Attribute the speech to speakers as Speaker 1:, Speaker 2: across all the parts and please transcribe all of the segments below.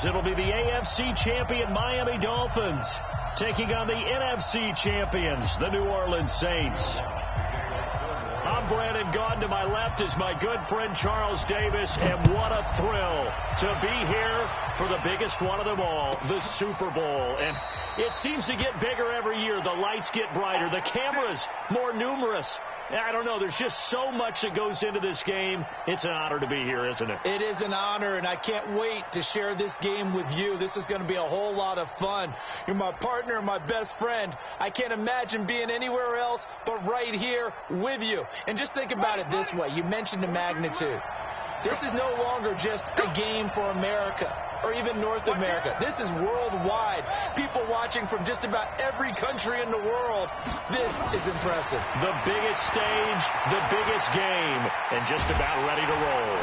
Speaker 1: It'll be the AFC champion Miami Dolphins taking on the NFC champions, the New Orleans Saints. I'm Brandon Gaudin. To my left is my good friend Charles Davis, and what a thrill to be here for the biggest one of them all, the Super Bowl. And it seems to get bigger every year. The lights get brighter, the cameras more numerous. I don't know. There's just so much that goes into this game. It's an honor to be here, isn't it?
Speaker 2: It is an honor, and I can't wait to share this game with you. This is going to be a whole lot of fun. You're my partner and my best friend. I can't imagine being anywhere else but right here with you. And just think about it this way. You mentioned the magnitude. This is no longer just a game for America or even North America. This is worldwide. People watching from just about every country in the world. This is impressive.
Speaker 1: The biggest stage, the biggest game, and just about ready to roll.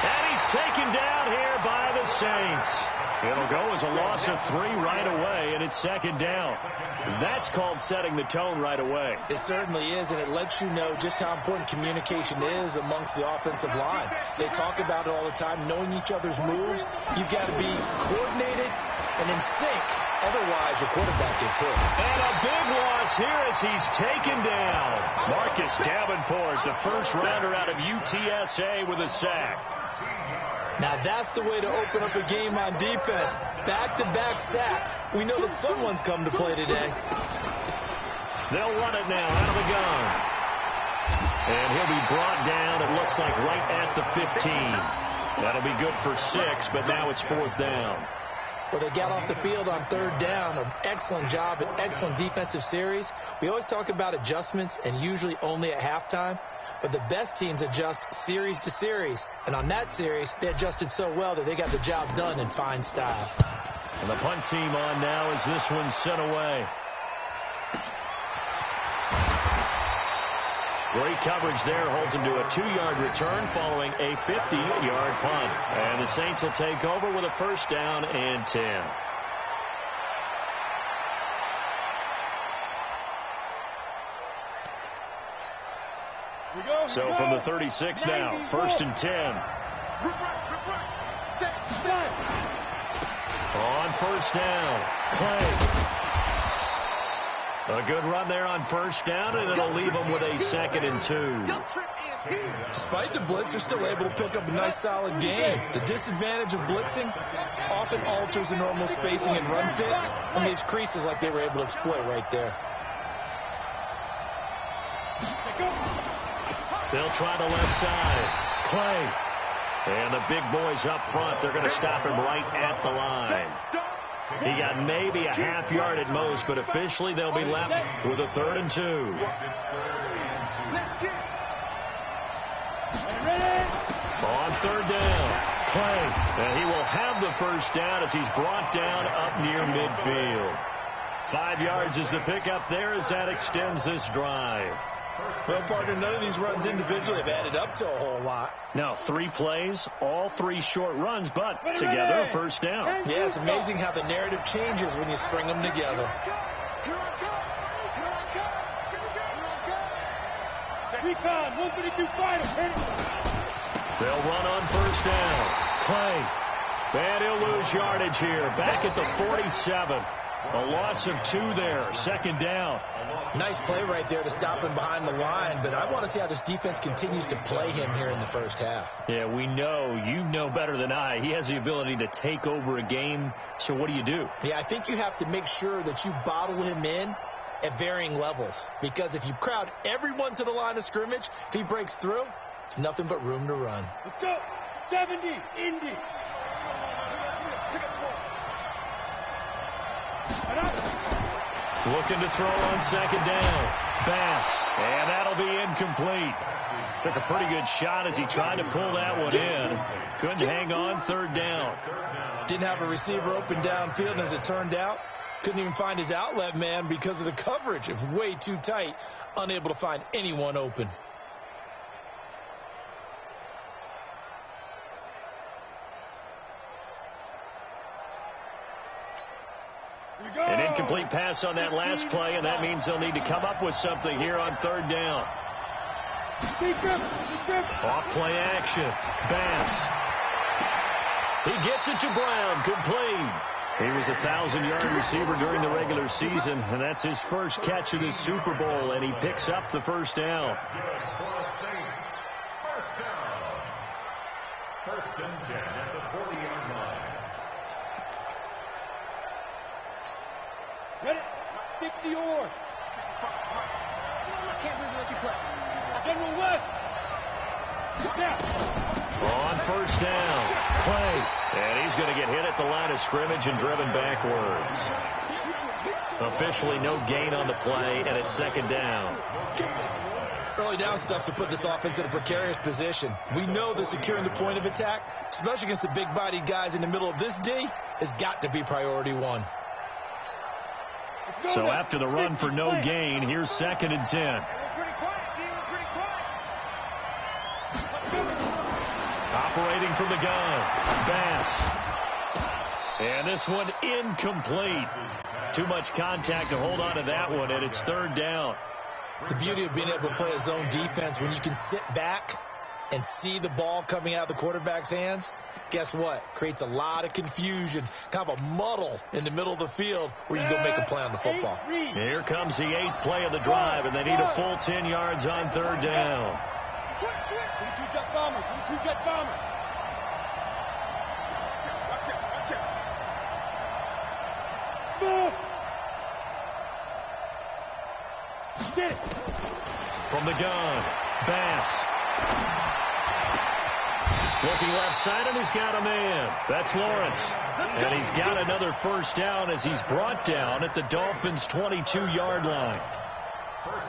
Speaker 1: And he's taken down here by the Saints. It'll go as a loss of 3 right away, and it's second down. That's called setting the tone right away.
Speaker 2: It certainly is, and it lets you know just how important communication is amongst the offensive line. They talk about it all the time, knowing each other's moves. You've got to be coordinated and in sync. Otherwise, your quarterback gets hit.
Speaker 1: And a big loss here as he's taken down. Marcus Davenport, the first rounder out of UTSA, with a sack.
Speaker 2: Now that's the way to open up a game on defense. Back-to-back sacks. We know that someone's come to play today.
Speaker 1: They'll run it now out of the gun. And he'll be brought down, it looks like, right at the 15. That'll be good for 6, but now it's 4th down.
Speaker 2: Well, they got off the field on 3rd down. An excellent job, an excellent defensive series. We always talk about adjustments, and usually only at halftime. But the best teams adjust series to series. And on that series, they adjusted so well that they got the job done in fine style.
Speaker 1: And the punt team on now as this one's sent away. Great coverage there. Holds him to a 2-yard return following a 50-yard punt. And the Saints will take over with a 1st down and 10. So from the 36 now, 1st and 10. On 1st down, Clay. A good run there on 1st down, and it'll leave them with a 2nd and 2.
Speaker 2: Despite the blitz, they're still able to pick up a nice, solid game. The disadvantage of blitzing often alters the normal spacing and run fits and leaves creases like they were able to exploit right there.
Speaker 1: They'll try the left side. Clay. And the big boys up front, they're going to stop him right at the line. He got maybe a half yard at most, but officially they'll be left with a 3rd and 2. On 3rd down, Clay. And he will have the 1st down as he's brought down up near midfield. 5 yards is the pickup there as that extends this drive.
Speaker 2: Well, partner, none of these runs individually have added up to a whole lot.
Speaker 1: Now, 3 plays, all 3 short runs, but together a 1st down.
Speaker 2: Yeah, it's amazing how the narrative changes when you string them together.
Speaker 1: They'll run on 1st down. Clay. And he'll lose yardage here. Back at the 47. A loss of 2 there. 2nd down.
Speaker 2: Nice play right there to stop him behind the line, but I want to see how this defense continues to play him here in the 1st half.
Speaker 1: Yeah, we know. You know better than I. He has the ability to take over a game, so what do you do?
Speaker 2: Yeah, I think you have to make sure that you bottle him in at varying levels, because if you crowd everyone to the line of scrimmage, if he breaks through, it's nothing but room to run.
Speaker 3: Let's go. 70, Indy.
Speaker 1: Looking to throw on 2nd down. Bass. And that'll be incomplete. Took a pretty good shot as he tried to pull that one in. Couldn't hang on 3rd down.
Speaker 2: Didn't have a receiver open downfield, and as it turned out, couldn't even find his outlet man because of the coverage. It was way too tight. Unable to find anyone open.
Speaker 1: An incomplete pass on that last play, and that means they'll need to come up with something here on 3rd down. Off play action. Bass. He gets it to Brown, complete. He was a 1,000-yard receiver during the regular season, and that's his first catch of this Super Bowl, and he picks up the first down.
Speaker 4: First and 10 at the 40-yard line.
Speaker 3: Ready? 60 or.
Speaker 5: I can't believe they let you play.
Speaker 3: General West. Now.
Speaker 1: On first down, play. And he's going to get hit at the line of scrimmage and driven backwards. Officially no gain on the play, and it's second down.
Speaker 2: Early down stuff to put this offense in a precarious position. We know that securing the point of attack, especially against the big-bodied guys in the middle of this D, has got to be priority one.
Speaker 1: So after the run for no gain, here's second and 10. Operating from the gun, Bass. And this one incomplete. Too much contact to hold on to that one, and it's third down.
Speaker 2: The beauty of being able to play a zone defense, when you can sit back and see the ball coming out of the quarterback's hands, guess what? Creates a lot of confusion, kind of a muddle in the middle of the field where you go make a play on the football.
Speaker 1: Here comes the 8th play of the drive, and they need a full 10 yards on third down.
Speaker 3: Two-jet bomber. Two-jet bomber. Watch it. Smooth. Get it.
Speaker 1: From the gun, Bass. Looking left side, and he's got a man. That's Lawrence. And he's got another first down as he's brought down at the Dolphins' 22-yard line.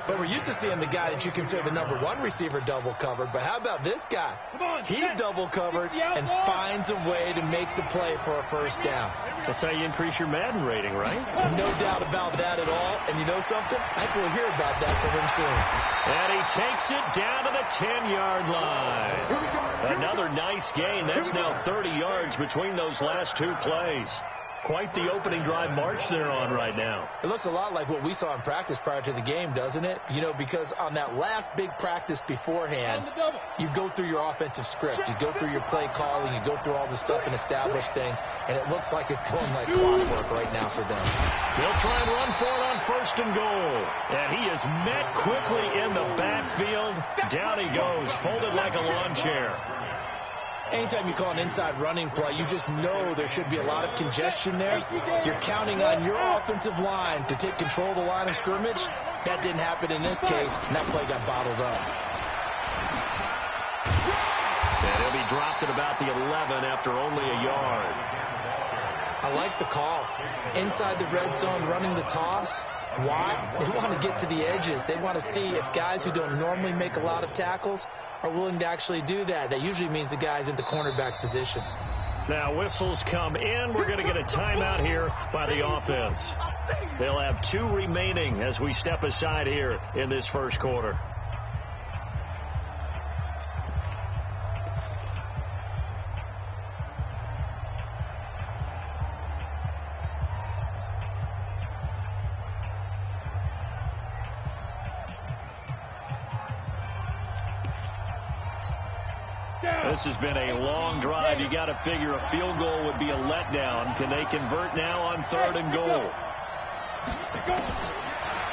Speaker 2: But we're used to seeing the guy that you consider the number 1 receiver double covered. But how about this guy? He's double covered and finds a way to make the play for a first down.
Speaker 1: That's how you increase your Madden rating, right?
Speaker 2: No doubt about that at all. And you know something? I think we'll hear about that from him soon.
Speaker 1: And he takes it down to the 10-yard line. Another nice gain. That's now 30 yards between those last two plays. Quite the opening drive march they're on right now.
Speaker 2: It looks a lot like what we saw in practice prior to the game, doesn't it? You know, because on that last big practice beforehand, you go through your offensive script. You go through your play calling. You go through all the stuff and establish things. And it looks like it's going like clockwork right now for them.
Speaker 1: They'll try and run for it on first and goal. And he is met quickly in the backfield. Down he goes, folded like a lawn chair.
Speaker 2: Anytime you call an inside running play, you just know there should be a lot of congestion there. You're counting on your offensive line to take control of the line of scrimmage. That didn't happen in this case, and that play got bottled up.
Speaker 1: And he'll be dropped at about the 11 after only a yard.
Speaker 2: I like the call. Inside the red zone, running the toss. Why? They want to get to the edges. They want to see if guys who don't normally make a lot of tackles are willing to actually do that. That usually means the guy's in the cornerback position.
Speaker 1: Now whistles come in. We're going to get a timeout here by the offense. They'll have 2 remaining as we step aside here in this first quarter. This has been a long drive. You got to figure a field goal would be a letdown. Can they convert now on third and goal?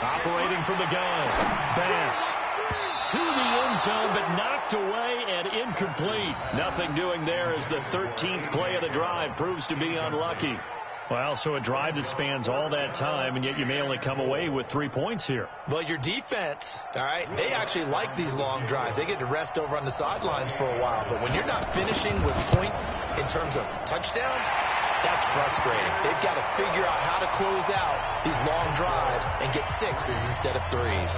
Speaker 1: Operating from the gun, Bass to the end zone, but knocked away and incomplete. Nothing doing there as the 13th play of the drive proves to be unlucky. Well, so a drive that spans all that time, and yet you may only come away with 3 points here.
Speaker 2: Well, your defense, all right, they actually like these long drives. They get to rest over on the sidelines for a while. But when you're not finishing with points in terms of touchdowns, that's frustrating. They've got to figure out how to close out these long drives and get 6s instead of 3s.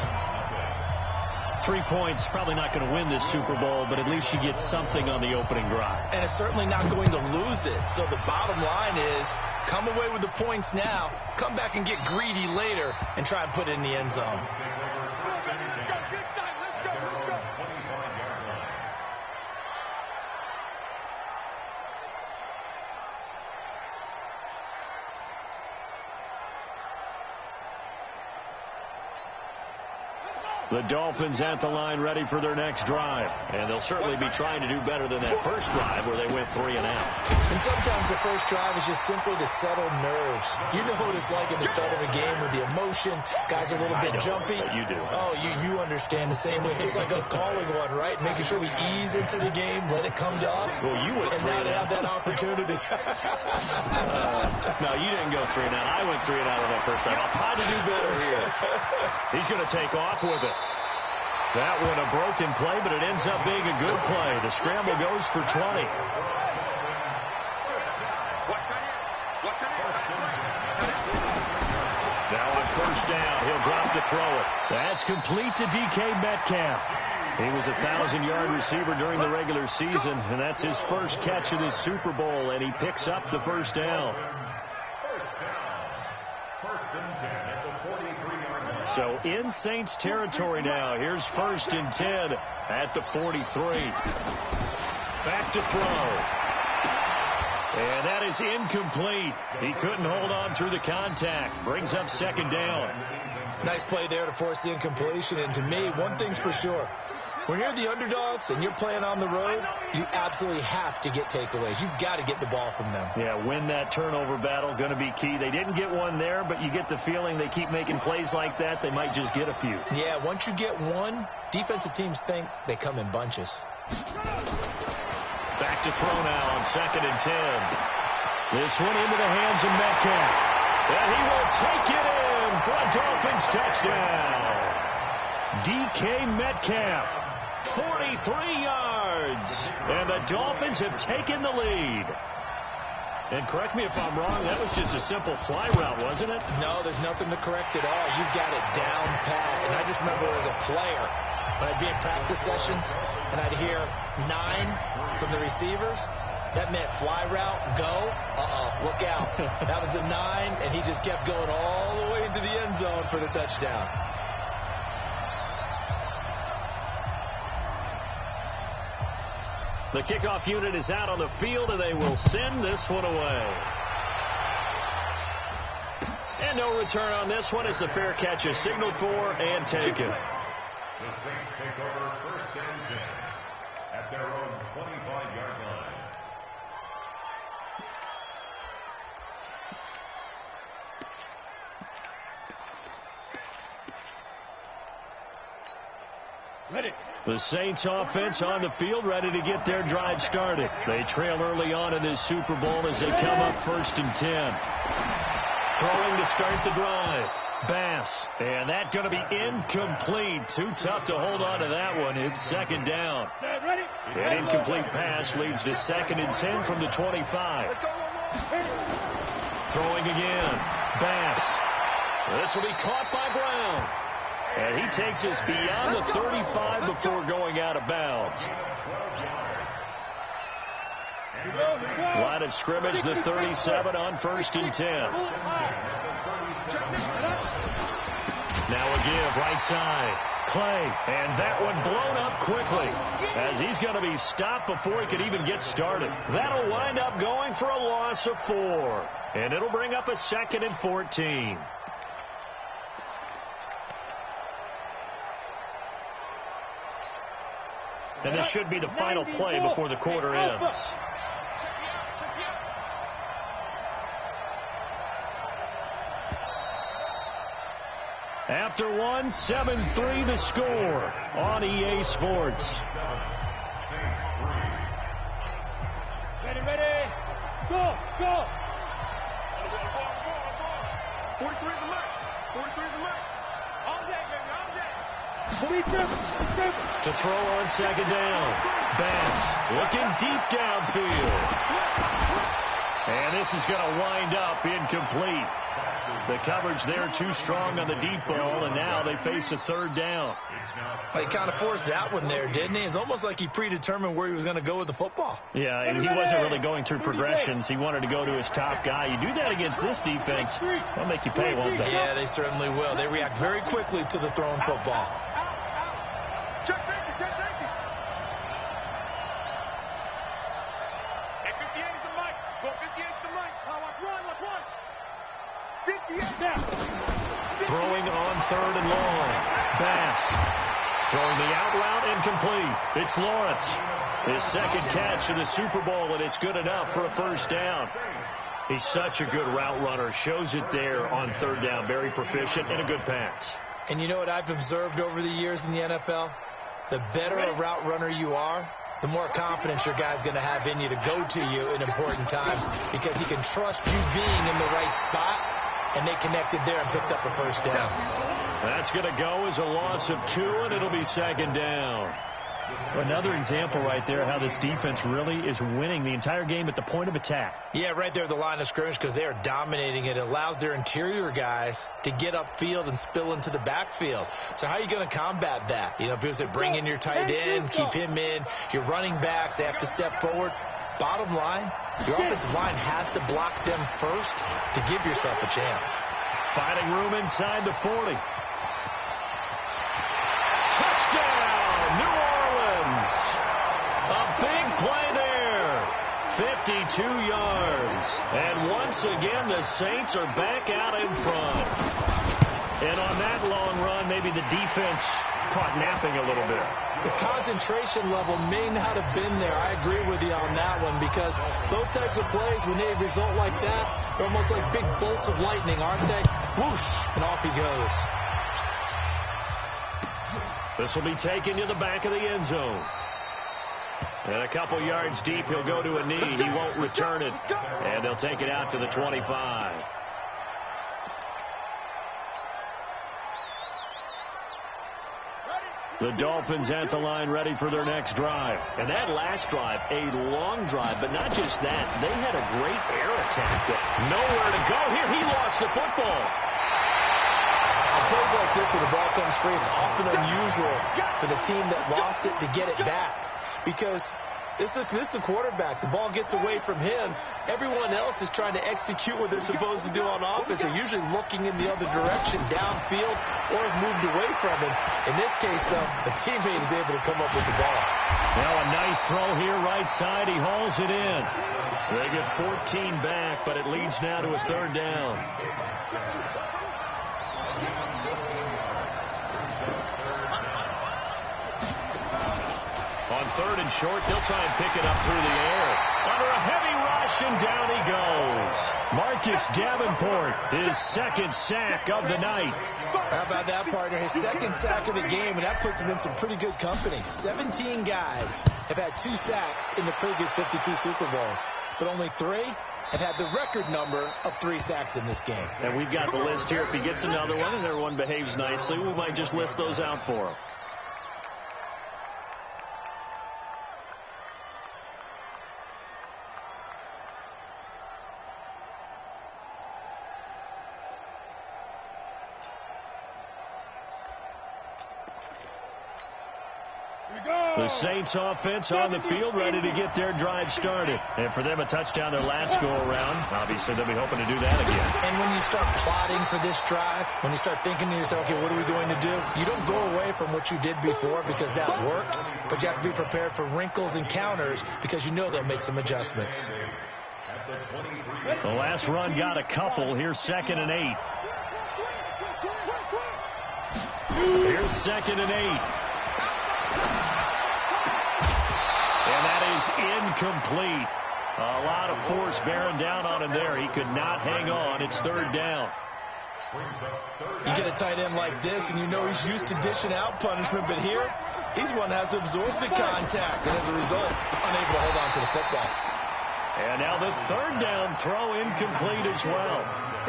Speaker 1: 3 points, probably not going to win this Super Bowl, but at least you get something on the opening drive.
Speaker 2: And it's certainly not going to lose it. So the bottom line is, come away with the points now, come back and get greedy later, and try and put it in the end zone.
Speaker 1: The Dolphins at the line ready for their next drive. And they'll certainly be trying to do better than that first drive where they went 3 and out.
Speaker 2: And sometimes the first drive is just simply to settle nerves. You know what it's like at the start of a game with the emotion. Guys are a little bit jumpy.
Speaker 1: But you do.
Speaker 2: Oh, you understand the same way. It's just like us calling one, right? Making sure we ease into the game, let it come to us.
Speaker 1: Well, you went 3
Speaker 2: and now
Speaker 1: and
Speaker 2: to
Speaker 1: out.
Speaker 2: have that opportunity.
Speaker 1: No, you didn't go 3 and out. I went 3 and out on that first drive. I'll try to do better here. He's going to take off with it. That one a broken play, but it ends up being a good play. The scramble goes for 20. Now on first down, he'll drop to throw it. That's complete to DK Metcalf. He was a 1,000-yard receiver during the regular season, and that's his first catch of this Super Bowl, and he picks up the first down.
Speaker 4: First and 10 at the 43-yard line.
Speaker 1: So in Saints territory now. Here's 1st and 10 at the 43. Back to throw. And that is incomplete. He couldn't hold on through the contact. Brings up 2nd down.
Speaker 2: Nice play there to force the incompletion. And to me, one thing's for sure. When you're the underdogs and you're playing on the road, you absolutely have to get takeaways. You've got to get the ball from them.
Speaker 1: Yeah, win that turnover battle, going to be key. They didn't get one there, but you get the feeling they keep making plays like that, they might just get a few.
Speaker 2: Yeah, once you get one, defensive teams think they come in bunches.
Speaker 1: Back to throw now on 2nd and 10. This one into the hands of Metcalf. And he will take it in for a Dolphins touchdown. DK Metcalf, 43 yards. And the Dolphins have taken the lead. And correct me if I'm wrong, that was just a simple fly route, wasn't it?
Speaker 2: No, there's nothing to correct at all. You got it down pat. And I just remember as a player, when I'd be in practice sessions and I'd hear 9 from the receivers, that meant fly route, go, look out. That was the 9, and he just kept going all the way into the end zone for the touchdown.
Speaker 1: The kickoff unit is out on the field, and they will send this one away. And no return on this one as the fair catch is signaled for and taken.
Speaker 4: The Saints take over 1st and 10 at their own 25-yard line.
Speaker 3: Ready.
Speaker 1: The Saints offense on the field, ready to get their drive started. They trail early on in this Super Bowl as they come up 1st and 10. Throwing to start the drive. Bass. And that going to be incomplete. Too tough to hold on to that one. It's 2nd down.
Speaker 3: Ready.
Speaker 1: An incomplete pass leads to 2nd and 10 from the 25. Throwing again. Bass. This will be caught by Brown. And he takes us beyond the 35 before going out of bounds. Line of scrimmage, the 37 on 1st and 10. Now a give, right side. Clay, and that one blown up quickly as he's going to be stopped before he could even get started. That'll wind up going for a loss of 4. And it'll bring up a 2nd and 14. And this should be the final play before the quarter ends. After one, 7-3 the score on EA Sports.
Speaker 3: Ready, ready. Go, go.
Speaker 5: 43 is the mark. 43 is the mark.
Speaker 3: All day, baby, all day. 42.
Speaker 1: To throw on 2nd down. Bass looking deep downfield. And this is going to wind up incomplete. The coverage there too strong on the deep ball, and now they face a 3rd down.
Speaker 2: He kind of forced that one there, didn't he? It's almost like he predetermined where he was going to go with the football.
Speaker 1: Yeah, and he wasn't really going through progressions. He wanted to go to his top guy. You do that against this defense, they'll make you pay, won't they?
Speaker 2: Yeah, they certainly will. They react very quickly to the thrown football.
Speaker 5: Check safety, check safety.
Speaker 3: At 58 is the mic. Go 58 is the mic.
Speaker 5: Watch one, watch one. 58.
Speaker 3: Now.
Speaker 5: 58.
Speaker 1: throwing on 3rd and long. Bass throwing the out route incomplete. It's Lawrence. His second catch in the Super Bowl, and it's good enough for a first down. He's such a good route runner. Shows it there on 3rd down. Very proficient and a good pass.
Speaker 2: And you know what I've observed over the years in the NFL? The better a route runner you are, the more confidence your guy's going to have in you to go to you in important times because he can trust you being in the right spot, and they connected there and picked up a first down.
Speaker 1: That's going to go as a loss of 2, and it'll be 2nd down.
Speaker 6: Another example right there how this defense really is winning the entire game at the point of attack.
Speaker 2: Yeah, right there at the line of scrimmage because they are dominating it. It allows their interior guys to get upfield and spill into the backfield. So how are you going to combat that? You know, because they bring in your tight end, keep him in. Your running backs, they have to step forward. Bottom line, your offensive line has to block them first to give yourself a chance.
Speaker 1: Finding room inside the 40. Touchdown, New Orleans. A big play there. 52 yards. And once again, the Saints are back out in front. And on that long run, maybe the defense caught napping a little bit.
Speaker 2: The concentration level may not have been there. I agree with you on that one because those types of plays, when they result like that, they're almost like big bolts of lightning, aren't they? Whoosh, and off he goes.
Speaker 1: This will be taken to the back of the end zone. And a couple yards deep, he'll go to a knee. He won't return it. And they'll take it out to the 25. The Dolphins at the line ready for their next drive. And that last drive, a long drive, but not just that. They had a great air attack. Nowhere to go here. He lost the football.
Speaker 2: On plays like this where the ball comes free, it's often unusual for the team that lost it to get it back. Because this is a quarterback. The ball gets away from him. Everyone else is trying to execute what they're supposed to do on offense. They're usually looking in the other direction, downfield, or have moved away from him. In this case, though, the teammate is able to come up with the ball.
Speaker 1: Now a nice throw here, right side. He hauls it in. They get 14 back, but it leads now to a 3rd down. On 3rd and short, they'll try and pick it up through the air. Under a heavy rush, and down he goes. Marcus Davenport, his 2nd sack of the night.
Speaker 2: How about that, partner? His 2nd sack of the game, and that puts him in some pretty good company. 17 guys have had 2 sacks in the previous 52 Super Bowls, but only 3 have had the record number of 3 sacks in this game.
Speaker 1: And we've got the list here. If he gets another one and everyone behaves nicely, we might just list those out for him. The Saints offense on the field, ready to get their drive started. And for them, a touchdown their last go-around. Obviously, they'll be hoping to do that again.
Speaker 2: And when you start plotting for this drive, when you start thinking to yourself, okay, what are we going to do? You don't go away from what you did before because that worked, but you have to be prepared for wrinkles and counters because you know they'll make some adjustments.
Speaker 1: The last run got a couple. Here's 2nd and 8. Here's 2nd and 8. And that is incomplete. A lot of force bearing down on him there. He could not hang on. It's 3rd down.
Speaker 2: You get a tight end like this, and you know he's used to dishing out punishment, but here, he's one that has to absorb the contact, and as a result, unable to hold on to the football.
Speaker 1: And now the 3rd down throw incomplete as well.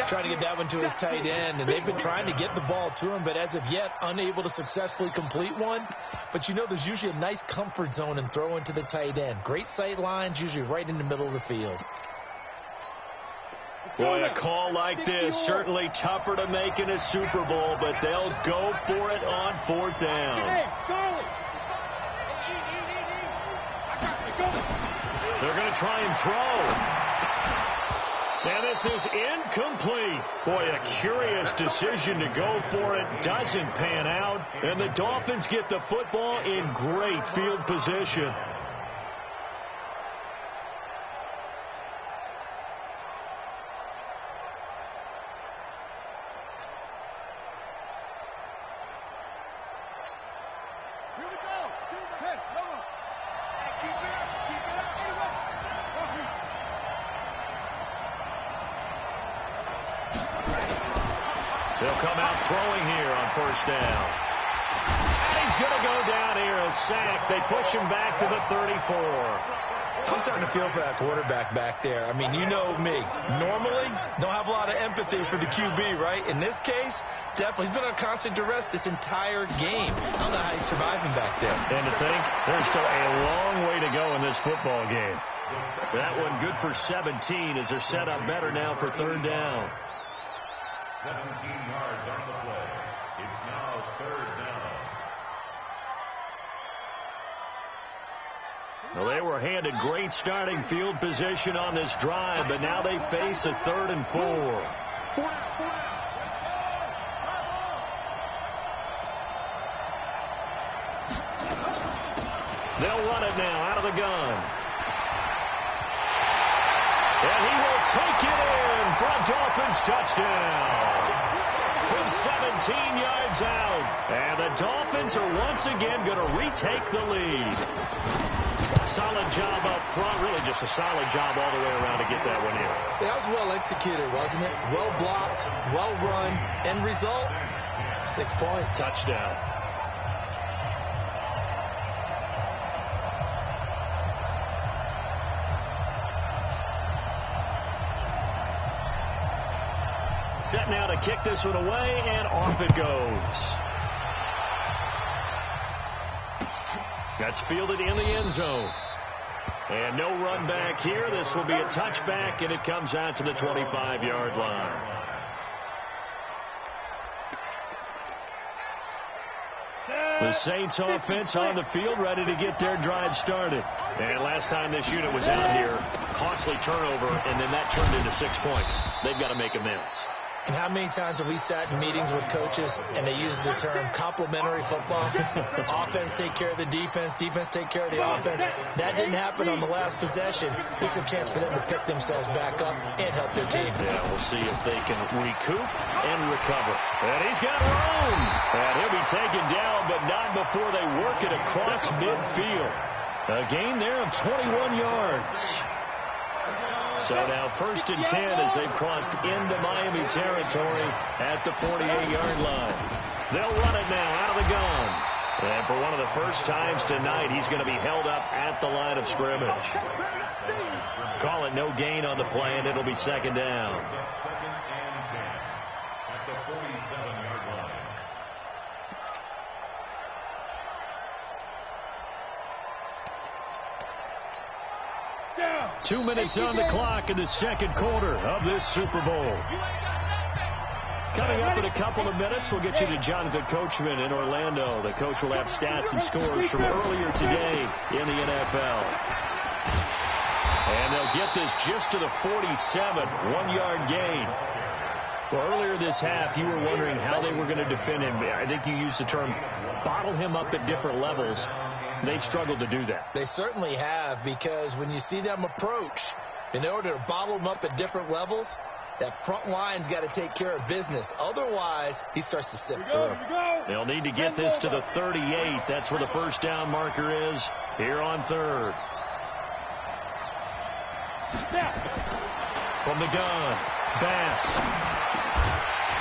Speaker 2: Trying to get that one to his tight end, and they've been trying to get the ball to him, but as of yet, unable to successfully complete one. But you know there's usually a nice comfort zone in throwing to the tight end. Great sight lines, usually right in the middle of the field.
Speaker 1: Boy, a call like this, certainly tougher to make in a Super Bowl, but they'll go for it on 4th down. They're going to try and throw. And this is incomplete. Boy, a curious decision to go for it. Doesn't pan out. And the Dolphins get the football in great field position. They'll come out throwing here on first down. And he's going to go down here, a sack. They push him back to the 34.
Speaker 2: I'm starting to feel for that quarterback back there. I mean, you know me. Normally, don't have a lot of empathy for the QB, right? In this case, definitely. He's been on constant duress this entire game. I don't know how he's surviving back there.
Speaker 1: And to think, there's still a long way to go in this football game. That one good for 17 as they're set up better now for third down.
Speaker 4: 17 yards on the play. It's now third down.
Speaker 1: Well, they were handed great starting field position on this drive, but now they face a 3rd and 4. They'll run it now out of the gun. And he will take it in for a Dolphins touchdown. From 17 yards out. And the Dolphins are once again going to retake the lead. Solid job up front. Really just a solid job all the way around to get that one in.
Speaker 2: That was well executed, wasn't it? Well blocked, well run. End result, 6 points.
Speaker 1: Touchdown. Set now to kick this one away, and off it goes. That's fielded in the end zone. And no run back here. This will be a touchback, and it comes out to the 25-yard line. The Saints offense on the field, ready to get their drive started. And last time this unit was out here, costly turnover, and then that turned into 6 points. They've got to make amends.
Speaker 2: And how many times have we sat in meetings with coaches and they use the term complementary football? Offense take care of the defense, defense take care of the offense. That didn't happen on the last possession. This is a chance for them to pick themselves back up and help their team.
Speaker 1: Yeah, we'll see if they can recoup and recover. And he's got room. And he'll be taken down, but not before they work it across midfield. A gain there of 21 yards. So now 1st and 10 as they've crossed into Miami territory at the 48-yard line. They'll run it now out of the gun. And for one of the first times tonight, he's going to be held up at the line of scrimmage. Call it no gain on the play, and it'll be 2nd down.
Speaker 4: 2nd and 10 at the 47-yard line.
Speaker 1: 2 minutes on the clock in the 2nd quarter of this Super Bowl. Coming up in a couple of minutes, we'll get you to Jonathan Coachman in Orlando. The coach will have stats and scores from earlier today in the NFL. And they'll get this just to the 47, 1-yard gain. Well, earlier this half, you were wondering how they were going to defend him. I think you used the term bottle him up at different levels. They've struggled to do that.
Speaker 2: They certainly have, because when you see them approach, in order to bottle them up at different levels, that front line's got to take care of business. Otherwise, he starts to sip through.
Speaker 1: They'll need to get this to the 38. That's where the first down marker is here on 3rd. From the gun, Bass.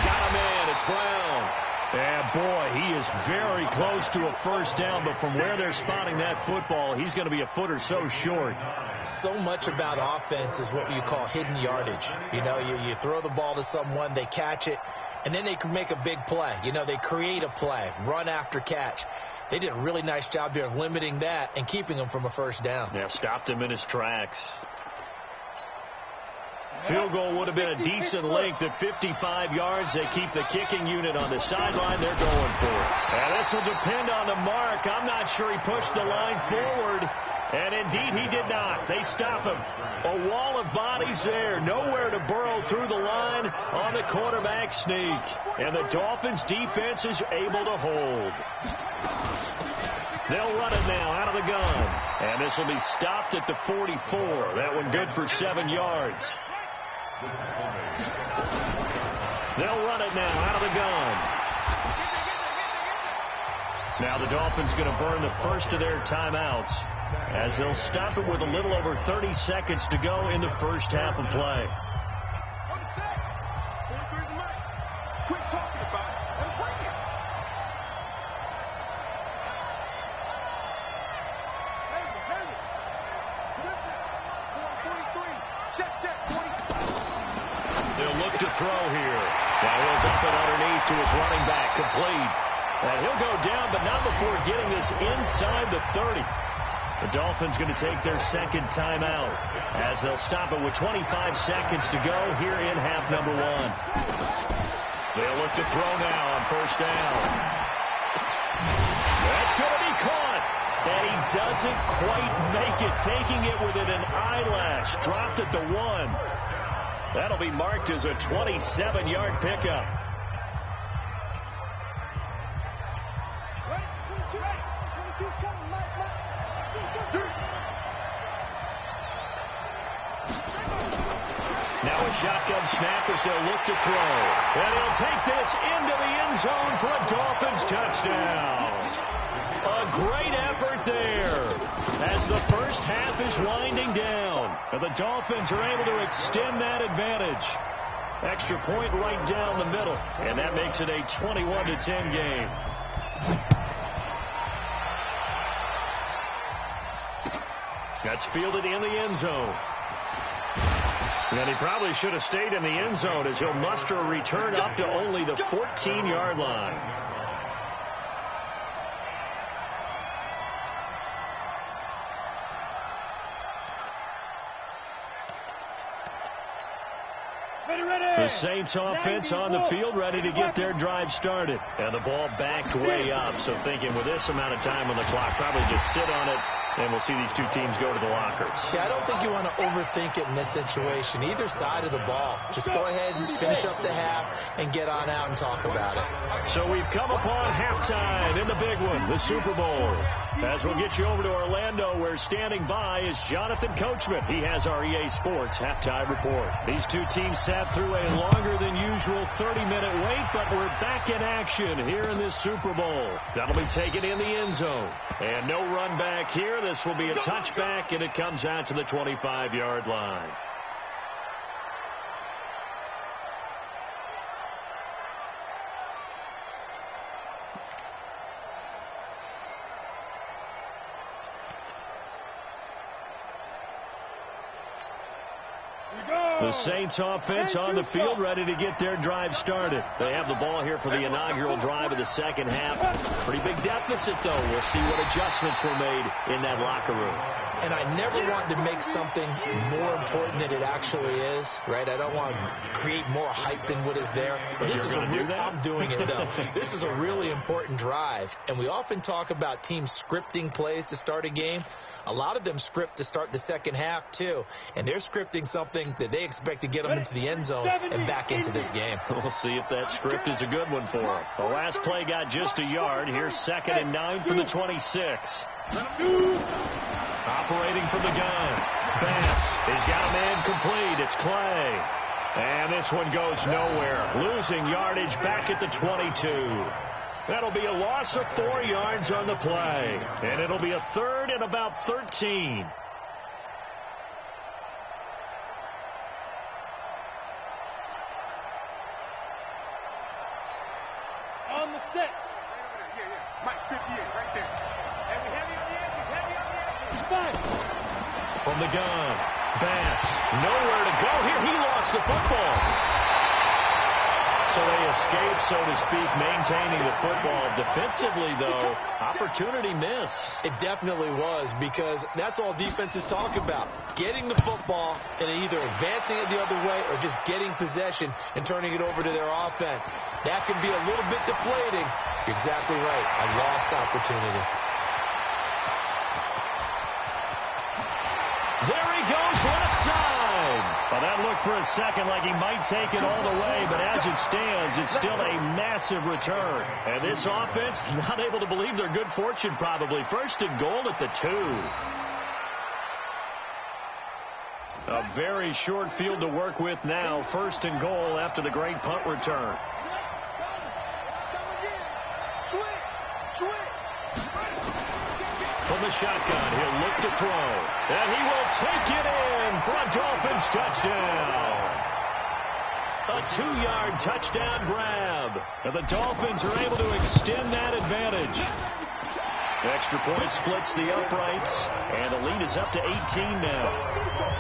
Speaker 1: Got him in. It's Brown. And, boy, he is very close to a first down, but from where they're spotting that football, he's going to be a foot or so short.
Speaker 2: So much about offense is what you call hidden yardage. You know, you throw the ball to someone, they catch it, and then they can make a big play. You know, they create a play, run after catch. They did a really nice job there of limiting that and keeping him from a first down.
Speaker 1: Yeah, stopped him in his tracks. Field goal would have been a decent length at 55 yards. They keep the kicking unit on the sideline. They're going for it. And this will depend on the mark. I'm not sure he pushed the line forward. And indeed, he did not. They stop him. A wall of bodies there. Nowhere to burrow through the line on the quarterback sneak. And the Dolphins defense is able to hold. They'll run it now out of the gun. And this will be stopped at the 44. That one good for 7 yards. They'll run it now out of the gun. Now the Dolphins going to burn the first of their timeouts as they'll stop it with a little over 30 seconds to go in the first half of play.
Speaker 5: ain't talking about it. Then bring it. Hang it. Flip it. 43. Check. 40.
Speaker 1: They'll look to throw here. Now he'll dump it underneath to his running back. Complete. And he'll go down, but not before getting this inside the 30. The Dolphins going to take their second timeout as they'll stop it with 25 seconds to go here in half number 1. They'll look to throw now on first down. That's going to be caught. And he doesn't quite make it, taking it within an eyelash. Dropped at the 1. That'll be marked as a 27-yard pickup. Now a shotgun snap as they'll look to throw. And he'll take this into the end zone for a Dolphins touchdown. A great effort there as the first half is winding down. And the Dolphins are able to extend that advantage. Extra point right down the middle. And that makes it a 21-10 game. That's fielded in the end zone. And he probably should have stayed in the end zone as he'll muster a return up to only the 14-yard line. The Saints offense on the field, ready to get their drive started. And the ball backed way up, so thinking with this amount of time on the clock, probably just sit on it, and we'll see these two teams go to the lockers.
Speaker 2: Yeah, I don't think you want to overthink it in this situation. Either side of the ball. Just go ahead and finish up the half and get on out and talk about it.
Speaker 1: So we've come upon halftime in the big one, the Super Bowl. As we'll get you over to Orlando, where standing by is Jonathan Coachman. He has our EA Sports halftime report. These two teams sat through a longer than usual 30-minute wait, but we're back in action here in this Super Bowl. That'll be taken in the end zone. And no run back here. This will be a touchback, and it comes out to the 25-yard line. The Saints offense on the field, ready to get their drive started. They have the ball here for the inaugural drive of the second half. Pretty big deficit, though. We'll see what adjustments were made in that locker room.
Speaker 2: And I never want to make something more important than it actually is, right? I don't want to create more hype than what is there. But this is I'm doing it, though. This is a really important drive. And we often talk about teams scripting plays to start a game. A lot of them script to start the second half, too. And they're scripting something that they expect to get them into the end zone and back into this game.
Speaker 1: We'll see if that script is a good one for them. The last play got just a yard. Here's 2nd and 9 from the 26. Operating from the gun. Bass has got a man complete. It's Clay. And this one goes nowhere. Losing yardage back at the 22. That'll be a loss of 4 yards on the play. And it'll be a 3rd and about 13.
Speaker 3: On the set.
Speaker 5: Yeah. Mike 58, right there.
Speaker 3: Heavy on the edges, heavy on the edges. Fine.
Speaker 1: From the gun. Bass. Nowhere to go here. He lost the football. So they escape, so to speak, maintaining the football. Defensively, though, opportunity miss.
Speaker 2: It definitely was, because that's all defenses talk about. Getting the football and either advancing it the other way or just getting possession and turning it over to their offense. That can be a little bit deflating. You're exactly right. A lost opportunity.
Speaker 1: There he goes, left side. Well, that looked for a second like he might take it all the way, but as it stands, it's still a massive return. And this offense not able to believe their good fortune, probably. 1st and goal at the 2. A very short field to work with now. 1st and goal after the great punt return. From the shotgun, he'll look to throw. And he will take it in for a Dolphins touchdown. A 2-yard touchdown grab. And the Dolphins are able to extend that advantage. Extra point splits the uprights, and the lead is up to 18 now.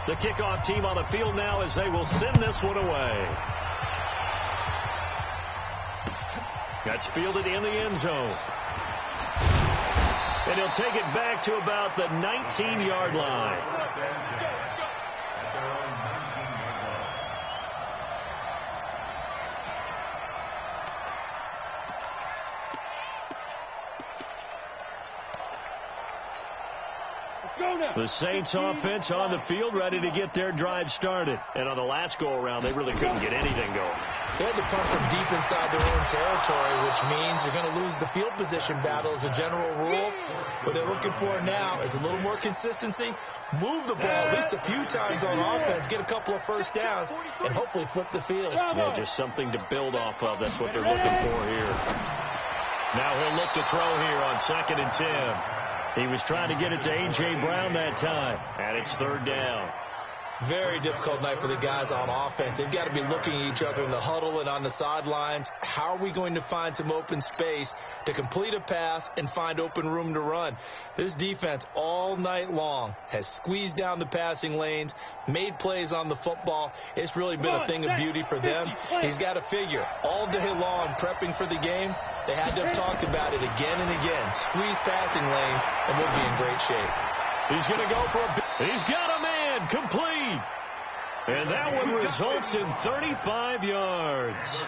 Speaker 1: The kickoff team on the field now as they will send this one away. That's fielded in the end zone. And he'll take it back to about the 19-yard line. The Saints offense on the field, ready to get their drive started. And on the last go-around, they really couldn't get anything going.
Speaker 2: They had to punt from deep inside their own territory, which means they're going to lose the field position battle as a general rule. What they're looking for now is a little more consistency, move the ball at least a few times on offense, get a couple of first downs, and hopefully flip the field.
Speaker 1: Yeah, just something to build off of. That's what they're looking for here. Now he'll look to throw here on 2nd and 10. He was trying to get it to A.J. Brown that time, and it's 3rd down.
Speaker 2: Very difficult night for the guys on offense. They've got to be looking at each other in the huddle and on the sidelines. How are we going to find some open space to complete a pass and find open room to run? This defense all night long has squeezed down the passing lanes, made plays on the football. It's really been a thing of beauty for them. He's got to figure all day long prepping for the game. They had to have talked about it again and again. Squeeze passing lanes, and we'll be in great shape.
Speaker 1: He's going to go for a... He's got a man complete. And that one results in 35 yards.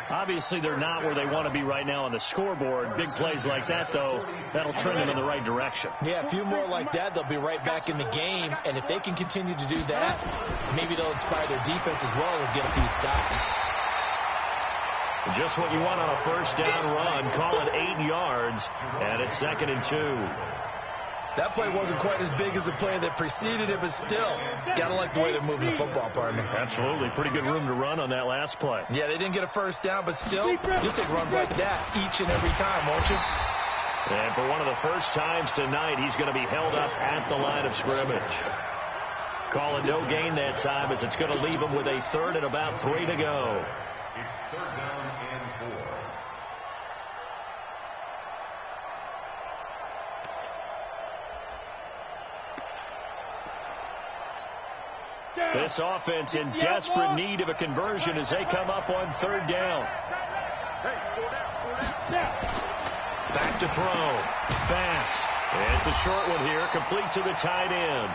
Speaker 1: Obviously, they're not where they want to be right now on the scoreboard. Big plays like that, though, that'll trend them in the right direction.
Speaker 2: Yeah, a few more like that, they'll be right back in the game. And if they can continue to do that, maybe they'll inspire their defense as well and get a few stops.
Speaker 1: Just what you want on a first down run. Call it 8 yards, and it's 2nd and 2.
Speaker 2: That play wasn't quite as big as the play that preceded it, but still, got to like the way they're moving the football, partner.
Speaker 1: Absolutely. Pretty good room to run on that last play.
Speaker 2: Yeah, they didn't get a first down, but still, you'll take runs like that each and every time, won't you?
Speaker 1: And for one of the first times tonight, he's going to be held up at the line of scrimmage. Call it no gain that time, as it's going to leave him with a 3rd and about 3 to go.
Speaker 4: It's 3rd down and 4.
Speaker 1: This offense in desperate need of a conversion as they come up on 3rd down. Back to throw. Bass. It's a short one here, complete to the tight end.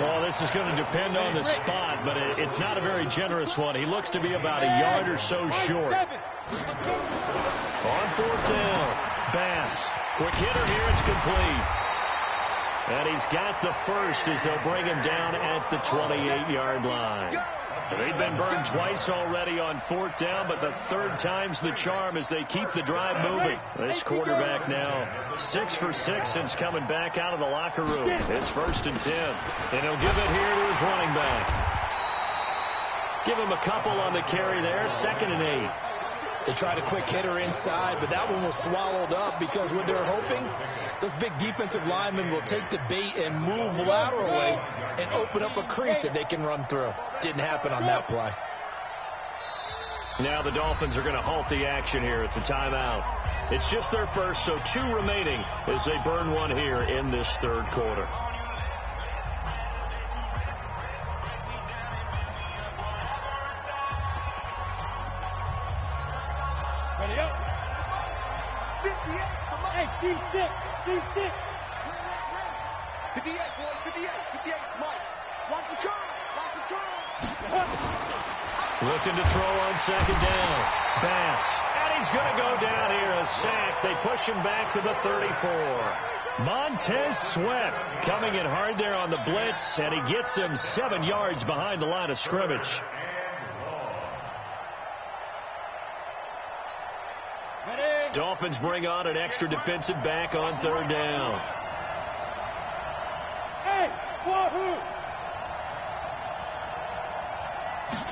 Speaker 1: Well, this is going to depend on the spot, but it's not a very generous one. He looks to be about a yard or so short. On 4th down, Bass. Quick hitter here, it's complete. And he's got the first as they'll bring him down at the 28-yard line. They've been burned twice already on 4th down, but the 3rd time's the charm as they keep the drive moving. This quarterback now 6 for 6 since coming back out of the locker room. It's 1st and 10, and he'll give it here to his running back. Give him a couple on the carry there, 2nd and 8.
Speaker 2: They tried a quick hitter inside, but that one was swallowed up because what they're hoping, those big defensive linemen will take the bait and move laterally and open up a crease that they can run through. Didn't happen on that play.
Speaker 1: Now the Dolphins are going to halt the action here. It's a timeout. It's just their first, so 2 remaining as they burn one here in this 3rd quarter.
Speaker 3: Deep stick.
Speaker 5: 58, boys, 58, Mike. Watch the curve.
Speaker 1: Looking to throw on 2nd down. Bass. And he's going to go down here. A sack. They push him back to the 34. Montez Sweat coming in hard there on the blitz, and he gets him 7 yards behind the line of scrimmage. Dolphins bring on an extra defensive back on 3rd down.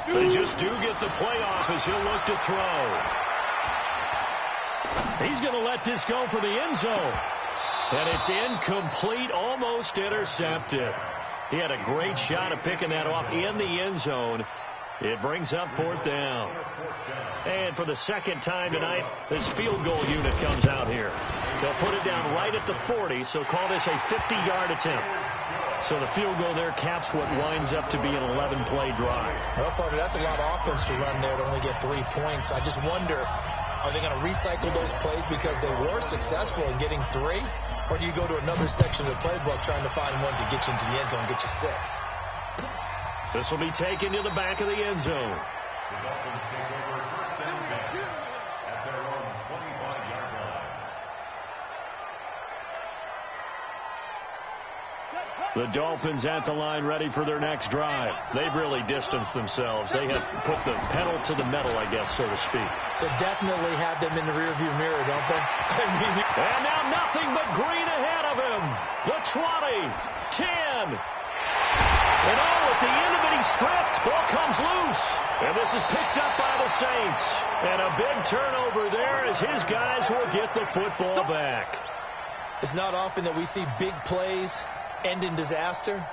Speaker 1: They just do get the play off as he'll look to throw. He's going to let this go for the end zone. And it's incomplete, almost intercepted. He had a great shot at picking that off in the end zone. It brings up 4th down. And for the second time tonight, this field goal unit comes out here. They'll put it down right at the 40, so call this a 50-yard attempt. So the field goal there caps what winds up to be an 11-play drive.
Speaker 2: Well, partner, that's a lot of offense to run there to only get 3 points. I just wonder, are they going to recycle those plays because they were successful in getting 3? Or do you go to another section of the playbook trying to find ones that get you into the end zone and get you 6?
Speaker 1: This will be taken to the back of the end zone.
Speaker 4: The Dolphins take over 1st and 10 at their own 25-yard line.
Speaker 1: The Dolphins at the line ready for their next drive. They've really distanced themselves. They have put the pedal to the metal, I guess, so to speak.
Speaker 2: So definitely have them in the rearview mirror, don't they?
Speaker 1: And now nothing but green ahead of him. The 20, 10. And at the end of it, he stripped. Ball comes loose. And this is picked up by the Saints. And a big turnover there as his guys will get the football back.
Speaker 2: It's not often that we see big plays end in disaster,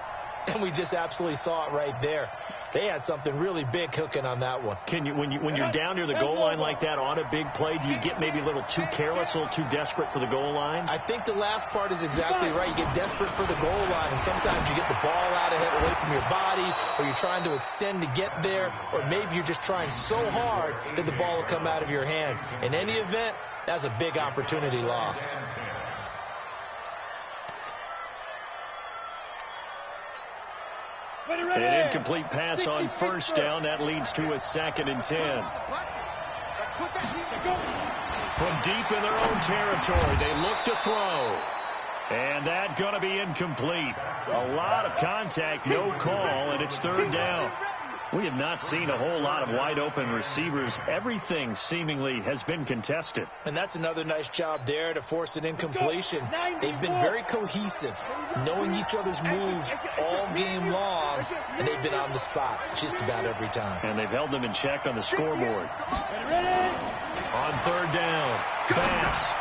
Speaker 2: and we just absolutely saw it right there. They had something really big cooking on that one.
Speaker 1: Can you, when you're down near the goal line like that on a big play, do you get maybe a little too careless, a little too desperate for the goal line?
Speaker 2: I think the last part is exactly right. You get desperate for the goal line, and sometimes you get the ball out ahead away from your body, or you're trying to extend to get there, or maybe you're just trying so hard that the ball will come out of your hands. In any event, that's a big opportunity lost.
Speaker 1: An incomplete pass on 1st down. That leads to a 2nd and 10. From deep in their own territory, they look to throw. And that's going to be incomplete. A lot of contact, no call, and it's 3rd down. We have not seen a whole lot of wide-open receivers. Everything seemingly has been contested.
Speaker 2: And that's another nice job there to force an incompletion. They've been very cohesive, knowing each other's moves all game long, and they've been on the spot just about every time.
Speaker 1: And they've held them in check on the scoreboard. On 3rd down, pass.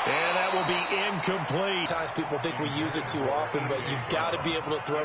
Speaker 1: And that will be incomplete.
Speaker 2: Sometimes people think we use it too often, but you've got to be able to throw